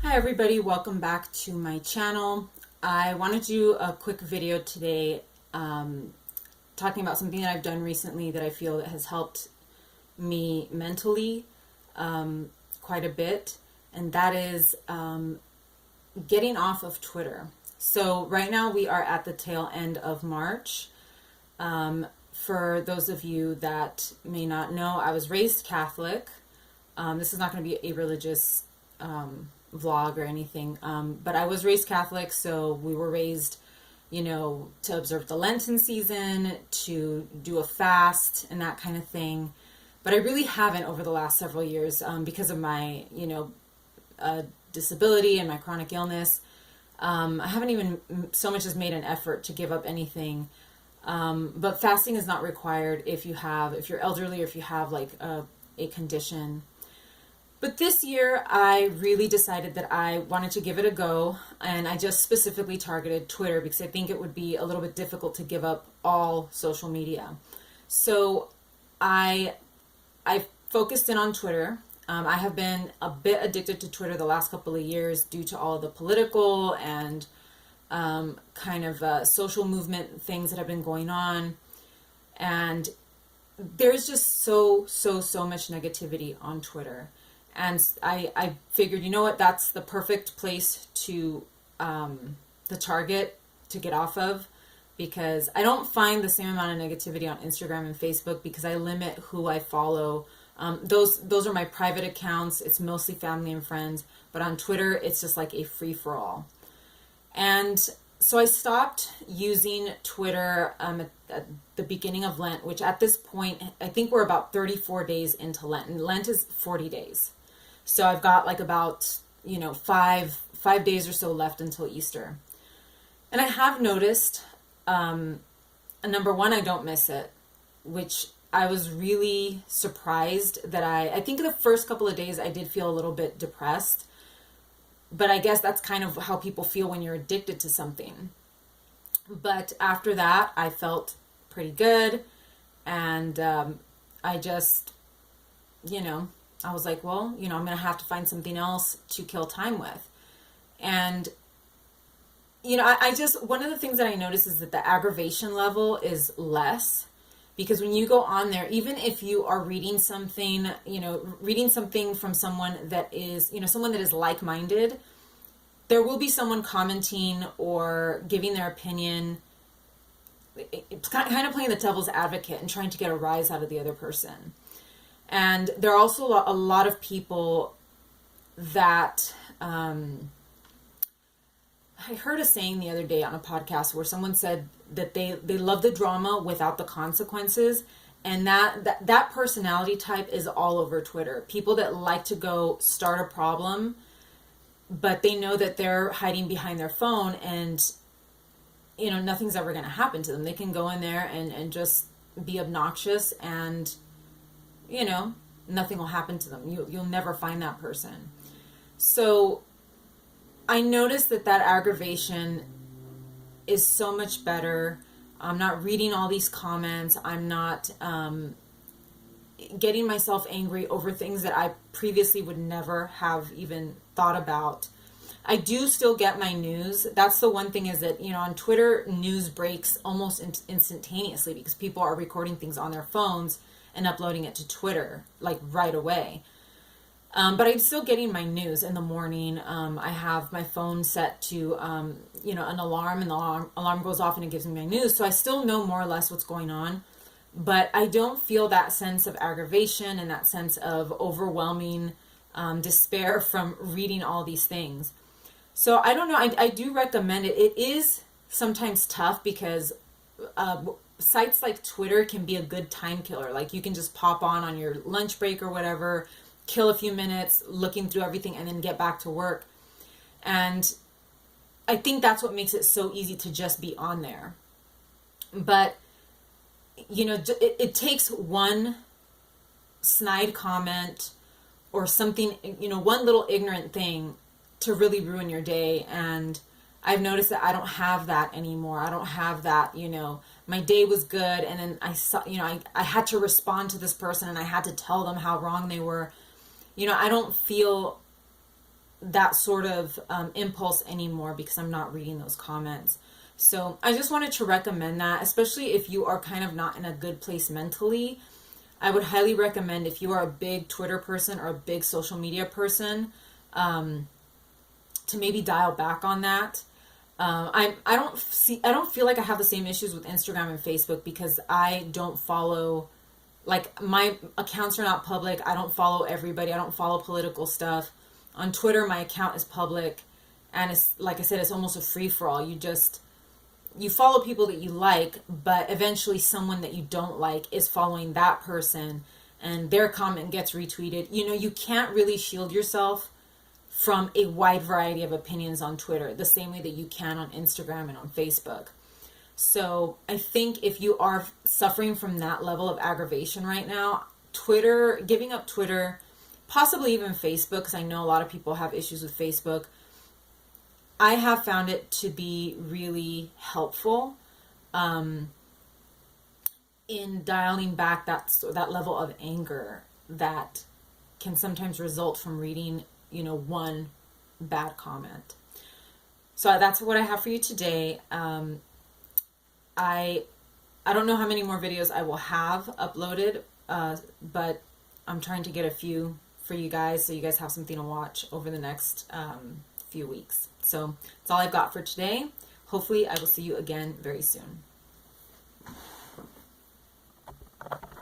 Hi everybody, welcome back to my channel. I want to do a quick video today talking about something that I've done recently that I feel that has helped me mentally quite a bit, and that is getting off of Twitter. So right now we are at the tail end of March. For those of you that may not know, I was raised Catholic. This is not going to be a religious vlog or anything, but I was raised Catholic, so we were raised, to observe the Lenten season, to do a fast and that kind of thing. But I really haven't over the last several years because of my, disability and my chronic illness. I haven't even so much as made an effort to give up anything. But fasting is not required if you're elderly or if you have like a condition. But this year, I really decided that I wanted to give it a go, and I just specifically targeted Twitter because I think it would be a little bit difficult to give up all social media. So I focused in on Twitter. I have been a bit addicted to Twitter the last couple of years due to all the political and social movement things that have been going on. And there's just so much negativity on Twitter. And I figured, that's the perfect place to target, to get off of, because I don't find the same amount of negativity on Instagram and Facebook because I limit who I follow. Those are my private accounts. It's mostly family and friends. But on Twitter, it's just like a free-for-all. And so I stopped using Twitter at the beginning of Lent, which at this point, I think we're about 34 days into Lent. And Lent is 40 days. So I've got like about, 5 days or so left until Easter. And I have noticed, number one, I don't miss it, which I was really surprised that I think the first couple of days I did feel a little bit depressed, but I guess that's kind of how people feel when you're addicted to something. But after that, I felt pretty good. And I just, I was like, well, I'm going to have to find something else to kill time with. And, one of the things that I noticed is that the aggravation level is less, because when you go on there, even if you are reading something from someone that is, someone that is like-minded, there will be someone commenting or giving their opinion. It's kind of playing the devil's advocate and trying to get a rise out of the other person. And there are also a lot of people that, I heard a saying the other day on a podcast where someone said that they love the drama without the consequences. And that personality type is all over Twitter. People that like to go start a problem, but they know that they're hiding behind their phone and, nothing's ever going to happen to them. They can go in there and just be obnoxious and, nothing will happen to them. You'll never find that person. So I noticed that aggravation is so much better. I'm not reading all these comments. I'm not getting myself angry over things that I previously would never have even thought about. I do still get my news. That's the one thing, is that, on Twitter, news breaks almost instantaneously because people are recording things on their phones and uploading it to Twitter, like right away. But I'm still getting my news in the morning. I have my phone set to, an alarm, and the alarm goes off and it gives me my news. So I still know more or less what's going on, but I don't feel that sense of aggravation and that sense of overwhelming despair from reading all these things. So I don't know. I do recommend it. It is sometimes tough because sites like Twitter can be a good time killer. Like, you can just pop on your lunch break or whatever, kill a few minutes looking through everything, and then get back to work. And I think that's what makes it so easy to just be on there. But, it takes one snide comment or something, one little ignorant thing to really ruin your day. And I've noticed that I don't have that anymore. I don't have that, my day was good, and then I saw, I had to respond to this person and I had to tell them how wrong they were. I don't feel that sort of impulse anymore because I'm not reading those comments. So I just wanted to recommend that, especially if you are kind of not in a good place mentally. I would highly recommend, if you are a big Twitter person or a big social media person, to maybe dial back on that. I don't feel like I have the same issues with Instagram and Facebook because I don't follow, like, my accounts are not public. I don't follow everybody. I don't follow political stuff. On Twitter, my account is public, and it's, like I said, it's almost a free-for-all. You follow people that you like, but eventually someone that you don't like is following that person, and their comment gets retweeted. You can't really shield yourself from a wide variety of opinions on Twitter, the same way that you can on Instagram and on Facebook. So I think if you are suffering from that level of aggravation right now, Twitter, giving up Twitter, possibly even Facebook, because I know a lot of people have issues with Facebook, I have found it to be really helpful in dialing back that level of anger that can sometimes result from reading, one bad comment. So that's what I have for you today. I don't know how many more videos I will have uploaded, but I'm trying to get a few for you guys so you guys have something to watch over the next few weeks. So that's all I've got for today. Hopefully I will see you again very soon.